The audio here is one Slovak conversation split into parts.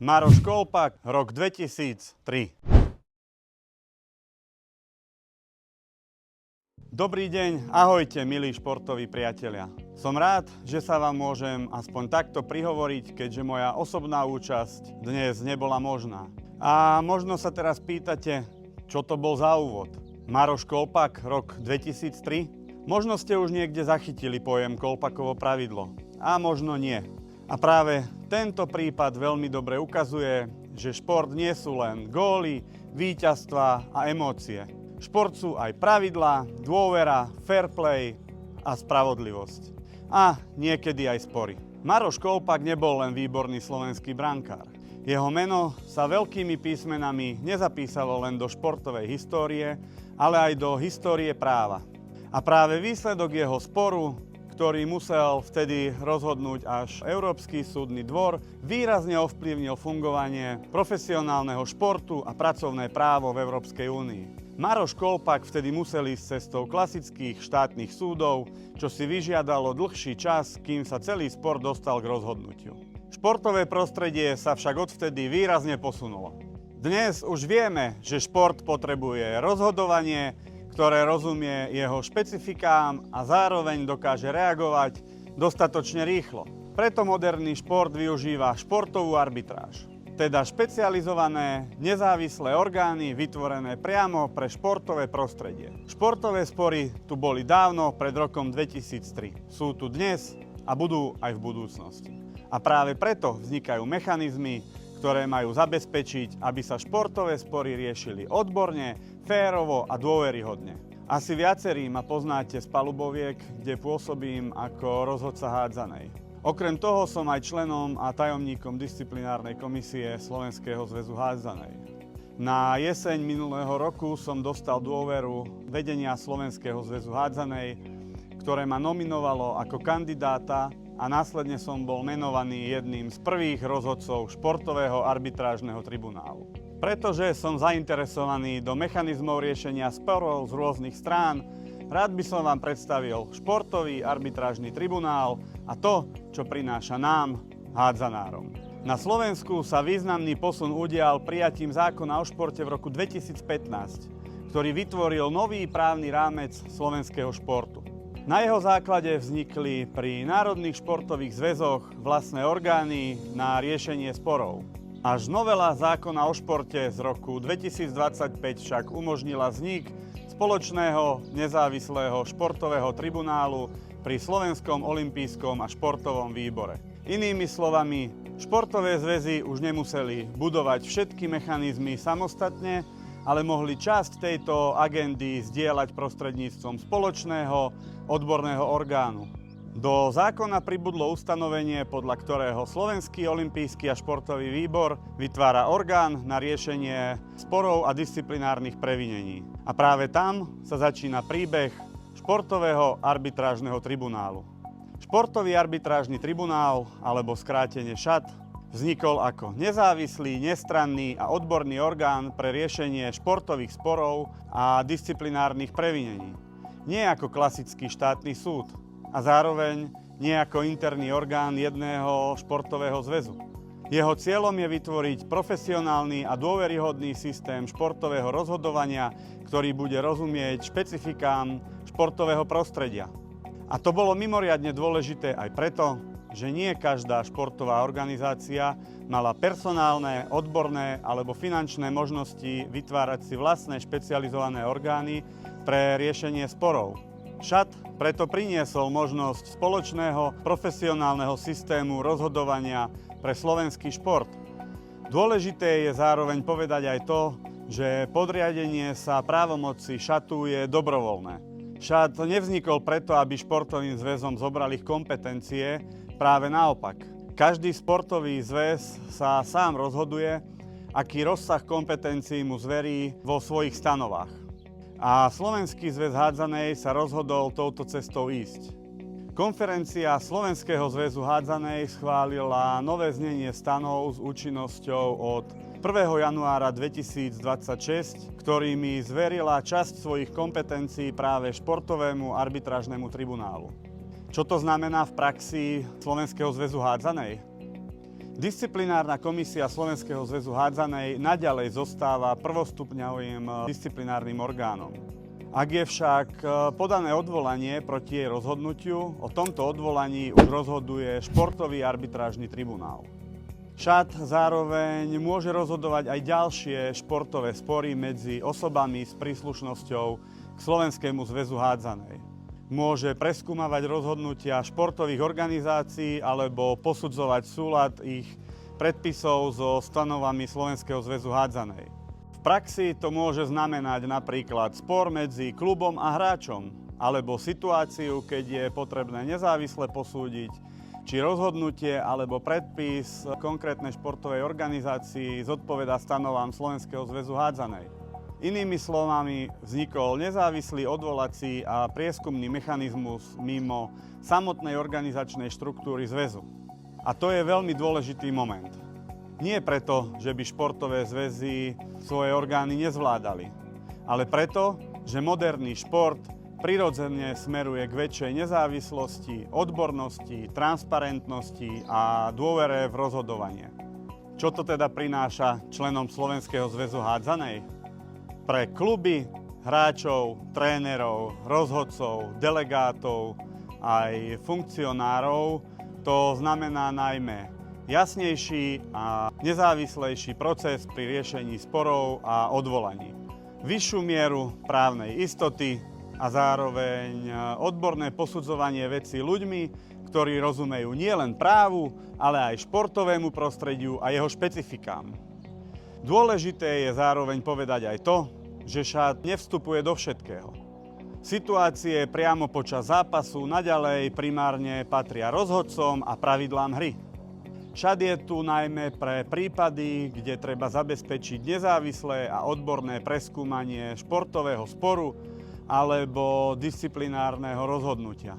Maroš Kolpak, rok 2003. Dobrý deň, ahojte milí športoví priatelia. Som rád, že sa vám môžem aspoň takto prihovoriť, keďže moja osobná účasť dnes nebola možná. A možno sa teraz pýtate, čo to bol za úvod? Maroš Kolpak, rok 2003? Možno ste už niekde zachytili pojem Kolpakovo pravidlo. A možno nie. A práve tento prípad veľmi dobre ukazuje, že šport nie sú len góly, víťazstvá a emócie. Šport sú aj pravidlá, dôvera, fair play a spravodlivosť. A niekedy aj spory. Maroš Kolpak nebol len výborný slovenský brankár. Jeho meno sa veľkými písmenami nezapísalo len do športovej histórie, ale aj do histórie práva. A práve výsledok jeho sporu, ktorý musel vtedy rozhodnúť až Európsky súdny dvor, výrazne ovplyvnil fungovanie profesionálneho športu a pracovné právo v Európskej únii. Maroš Kolpak vtedy musel ísť cestou klasických štátnych súdov, čo si vyžiadalo dlhší čas, kým sa celý spor dostal k rozhodnutiu. Športové prostredie sa však odvtedy výrazne posunulo. Dnes už vieme, že šport potrebuje rozhodovanie, ktoré rozumie jeho špecifikám a zároveň dokáže reagovať dostatočne rýchlo. Preto moderný šport využíva športovú arbitráž, teda špecializované nezávislé orgány vytvorené priamo pre športové prostredie. Športové spory tu boli dávno, pred rokom 2003. Sú tu dnes a budú aj v budúcnosti. A práve preto vznikajú mechanizmy, ktoré majú zabezpečiť, aby sa športové spory riešili odborne, férovo a dôveryhodne. Asi viacerí ma poznáte z paluboviek, kde pôsobím ako rozhodca hádzanej. Okrem toho som aj členom a tajomníkom disciplinárnej komisie Slovenského zväzu hádzanej. Na jeseň minulého roku som dostal dôveru vedenia Slovenského zväzu hádzanej, ktoré ma nominovalo ako kandidáta a následne som bol menovaný jedným z prvých rozhodcov športového arbitrážneho tribunálu. Pretože som zainteresovaný do mechanizmov riešenia sporov z rôznych strán, rád by som vám predstavil športový arbitrážny tribunál a to, čo prináša nám, hádzanárom. Na Slovensku sa významný posun udial prijatím zákona o športe v roku 2015, ktorý vytvoril nový právny rámec slovenského športu. Na jeho základe vznikli pri národných športových zväzoch vlastné orgány na riešenie sporov. Až novela zákona o športe z roku 2025 však umožnila vznik spoločného nezávislého športového tribunálu pri Slovenskom olympijskom a športovom výbore. Inými slovami, športové zväzy už nemuseli budovať všetky mechanizmy samostatne, ale mohli časť tejto agendy zdieľať prostredníctvom spoločného odborného orgánu. Do zákona pribudlo ustanovenie, podľa ktorého Slovenský olympijský a športový výbor vytvára orgán na riešenie sporov a disciplinárnych previnení. A práve tam sa začína príbeh športového arbitrážneho tribunálu. Športový arbitrážny tribunál, alebo skrátene ŠAT, vznikol ako nezávislý, nestranný a odborný orgán pre riešenie športových sporov a disciplinárnych previnení. Nie ako klasický štátny súd a zároveň nie ako interný orgán jedného športového zväzu. Jeho cieľom je vytvoriť profesionálny a dôveryhodný systém športového rozhodovania, ktorý bude rozumieť špecifikám športového prostredia. A to bolo mimoriadne dôležité aj preto, že nie každá športová organizácia mala personálne, odborné alebo finančné možnosti vytvárať si vlastné špecializované orgány pre riešenie sporov. ŠAT preto priniesol možnosť spoločného profesionálneho systému rozhodovania pre slovenský šport. Dôležité je zároveň povedať aj to, že podriadenie sa právomoci ŠATu je dobrovoľné. ŠAT nevznikol preto, aby športovým zväzom zobral ich kompetencie, práve naopak. Každý športový zväz sa sám rozhoduje, aký rozsah kompetencií mu zverí vo svojich stanovách. A Slovenský zväz hádzanej sa rozhodol touto cestou ísť. Konferencia Slovenského zväzu hádzanej schválila nové znenie stanov s účinnosťou od 1. januára 2026, ktorými zverila časť svojich kompetencií práve športovému arbitrážnemu tribunálu. Čo to znamená v praxi Slovenského zväzu hádzanej? Disciplinárna komisia Slovenského zväzu hádzanej naďalej zostáva prvostupňovým disciplinárnym orgánom. Ak je však podané odvolanie proti jej rozhodnutiu, o tomto odvolaní už rozhoduje športový arbitrážny tribunál. ŠAT zároveň môže rozhodovať aj ďalšie športové spory medzi osobami s príslušnosťou k Slovenskému zväzu hádzanej. Môže preskúmavať rozhodnutia športových organizácií alebo posudzovať súlad ich predpisov so stanovami Slovenského zväzu hádzanej. V praxi to môže znamenať napríklad spor medzi klubom a hráčom, alebo situáciu, keď je potrebné nezávisle posúdiť, či rozhodnutie alebo predpis konkrétnej športovej organizácii zodpovedá stanovám Slovenského zväzu hádzanej. Inými slovami, vznikol nezávislý odvolací a prieskumný mechanizmus mimo samotnej organizačnej štruktúry zväzu. A to je veľmi dôležitý moment. Nie preto, že by športové zväzy svoje orgány nezvládali, ale preto, že moderný šport prirodzene smeruje k väčšej nezávislosti, odbornosti, transparentnosti a dôvere v rozhodovanie. Čo to teda prináša členom Slovenského zväzu hádzanej? Pre kluby, hráčov, trénerov, rozhodcov, delegátov aj funkcionárov to znamená najmä jasnejší a nezávislejší proces pri riešení sporov a odvolaní. Vyššiu mieru právnej istoty a zároveň odborné posudzovanie vecí ľuďmi, ktorí rozumejú nielen právu, ale aj športovému prostrediu a jeho špecifikám. Dôležité je zároveň povedať aj to, že ŠAT nevstupuje do všetkého. Situácie priamo počas zápasu naďalej primárne patria rozhodcom a pravidlám hry. ŠAT je tu najmä pre prípady, kde treba zabezpečiť nezávislé a odborné preskúmanie športového sporu alebo disciplinárneho rozhodnutia.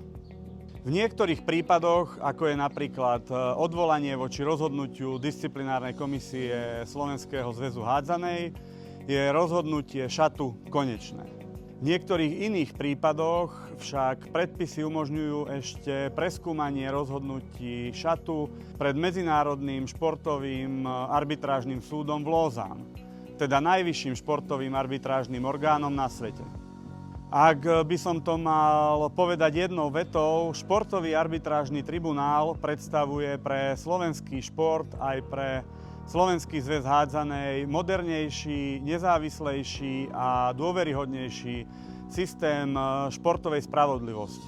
V niektorých prípadoch, ako je napríklad odvolanie voči rozhodnutiu disciplinárnej komisie Slovenského zväzu hádzanej, je rozhodnutie ŠATu konečné. V niektorých iných prípadoch však predpisy umožňujú ešte preskúmanie rozhodnutí ŠATu pred Medzinárodným športovým arbitrážnym súdom v Lausanne, teda najvyšším športovým arbitrážnym orgánom na svete. Ak by som to mal povedať jednou vetou, športový arbitrážny tribunál predstavuje pre slovenský šport aj pre Slovenský zväz hádzanej modernejší, nezávislejší a dôveryhodnejší systém športovej spravodlivosti.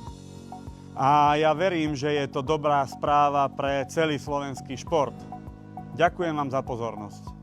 A ja verím, že je to dobrá správa pre celý slovenský šport. Ďakujem vám za pozornosť.